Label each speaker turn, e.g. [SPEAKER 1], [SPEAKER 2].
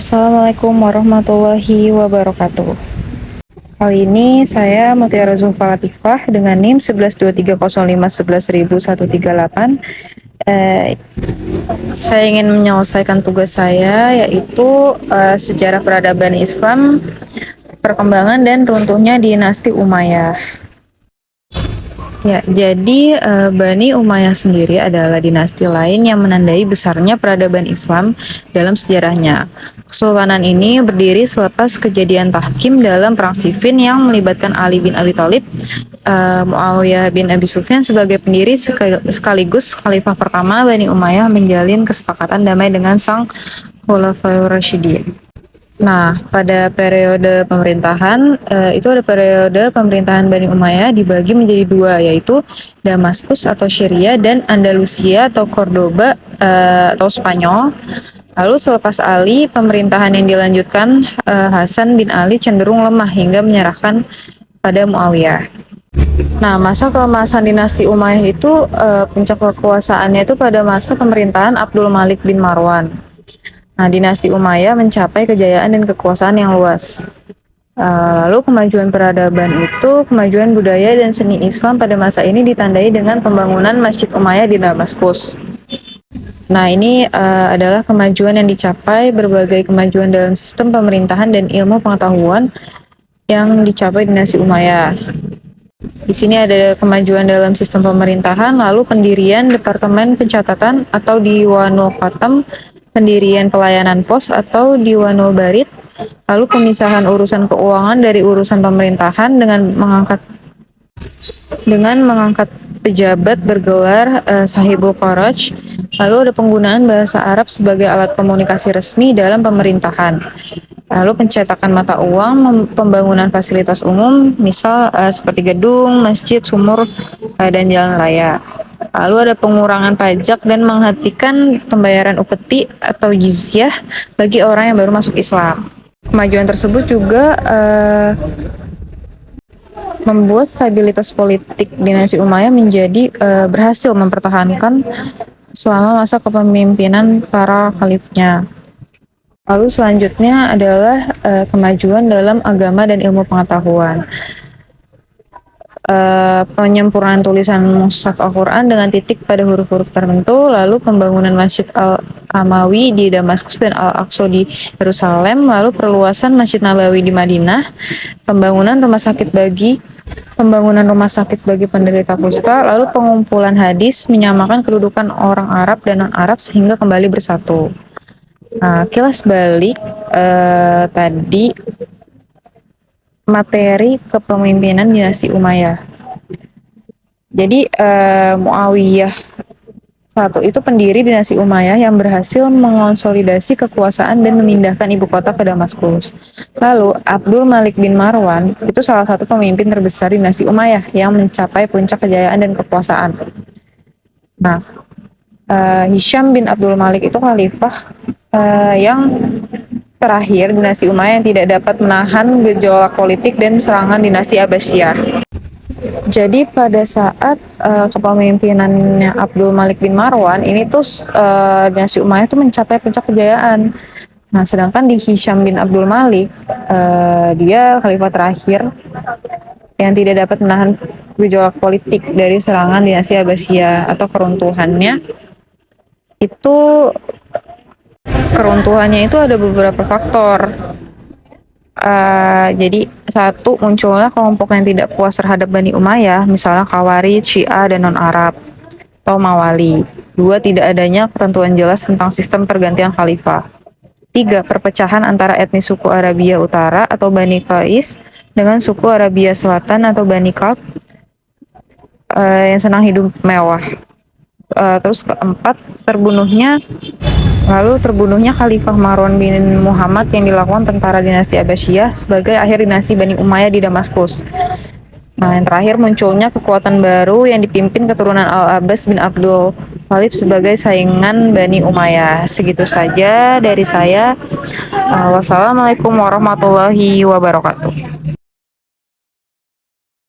[SPEAKER 1] Assalamualaikum warahmatullahi wabarakatuh. Kali ini saya Mutiara Zulfa Latifah dengan NIM 112305111138. Saya ingin menyelesaikan tugas saya, yaitu sejarah peradaban Islam, perkembangan dan runtuhnya dinasti Umayyah. Ya, jadi Bani Umayyah sendiri adalah dinasti lain yang menandai besarnya peradaban Islam dalam sejarahnya. Kesultanan ini berdiri selepas kejadian Tahkim dalam Perang Siffin yang melibatkan Ali bin Abi Thalib, Muawiyah bin Abi Sufyan sebagai pendiri sekaligus khalifah pertama Bani Umayyah menjalin kesepakatan damai dengan sang Khulafaur Rasyidin. Nah, pada periode pemerintahan itu ada periode pemerintahan Bani Umayyah dibagi menjadi dua, yaitu Damaskus atau Syria dan Andalusia atau Cordoba atau Spanyol. Lalu selepas Ali, pemerintahan yang dilanjutkan Hasan bin Ali cenderung lemah hingga menyerahkan pada Muawiyah. Nah, masa keemasan dinasti Umayyah itu puncak kekuasaannya itu pada masa pemerintahan Abdul Malik bin Marwan. Nah, dinasti Umayyah mencapai kejayaan dan kekuasaan yang luas. Lalu kemajuan peradaban itu, kemajuan budaya dan seni Islam pada masa ini ditandai dengan pembangunan Masjid Umayyah di Damaskus. Nah, ini adalah kemajuan yang dicapai, berbagai kemajuan dalam sistem pemerintahan dan ilmu pengetahuan yang dicapai dinasti Umayyah. Di sini ada kemajuan dalam sistem pemerintahan, lalu pendirian Departemen Pencatatan atau Diwanul Khatam, pendirian pelayanan pos atau Diwanul Barid, lalu pemisahan urusan keuangan dari urusan pemerintahan dengan mengangkat pejabat bergelar Sahibul Faraj, lalu ada penggunaan bahasa Arab sebagai alat komunikasi resmi dalam pemerintahan, lalu pencetakan mata uang, pembangunan fasilitas umum, misal seperti gedung, masjid, sumur, dan jalan raya. Lalu ada pengurangan pajak dan menghentikan pembayaran upeti atau jizyah bagi orang yang baru masuk Islam. Kemajuan tersebut juga membuat stabilitas politik dinasti Umayyah menjadi berhasil mempertahankan selama masa kepemimpinan para khalifnya. Lalu selanjutnya adalah kemajuan dalam agama dan ilmu pengetahuan. Penyempurnaan tulisan mushaf Al-Quran dengan titik pada huruf-huruf tertentu, lalu pembangunan Masjid Al-Amawi di Damaskus dan Al-Aqsa di Yerusalem, lalu perluasan Masjid Nabawi di Madinah, pembangunan rumah sakit bagi penderita kusta, lalu pengumpulan hadis menyamakan kedudukan orang Arab dan non-Arab sehingga kembali bersatu. Nah, kilas balik tadi materi kepemimpinan dinasti Umayyah. Jadi Muawiyah satu itu pendiri dinasti Umayyah yang berhasil mengonsolidasi kekuasaan dan memindahkan ibu kota ke Damaskus. Lalu Abdul Malik bin Marwan itu salah satu pemimpin terbesar dinasti Umayyah yang mencapai puncak kejayaan dan kekuasaan. Nah, Hisham bin Abdul Malik itu khalifah yang terakhir dinasti Umayyah yang tidak dapat menahan gejolak politik dan serangan dinasti Abbasiyah. Jadi pada saat kepemimpinannya Abdul Malik bin Marwan ini tuh dinasti Umayyah tuh mencapai puncak kejayaan. Nah, sedangkan di Hisham bin Abdul Malik dia khalifah terakhir yang tidak dapat menahan gejolak politik dari serangan dinasti Abbasiyah atau keruntuhannya itu ada beberapa faktor. Jadi satu, munculnya kelompok yang tidak puas terhadap Bani Umayyah, misalnya Khawarij, Syiah, dan non-Arab atau Mawali. Dua, tidak adanya ketentuan jelas tentang sistem pergantian khalifah. Tiga, perpecahan antara etnis suku Arabia Utara atau Bani Qais dengan suku Arabia Selatan atau Bani Kalb yang senang hidup mewah. Terus keempat, terbunuhnya Khalifah Marwan bin Muhammad yang dilakukan tentara dinasti Abbasiyah sebagai akhir dinasti Bani Umayyah di Damaskus. Nah, yang terakhir munculnya kekuatan baru yang dipimpin keturunan Al-Abbas bin Abdul Thalib sebagai saingan Bani Umayyah. Segitu saja dari saya. Wassalamualaikum warahmatullahi wabarakatuh.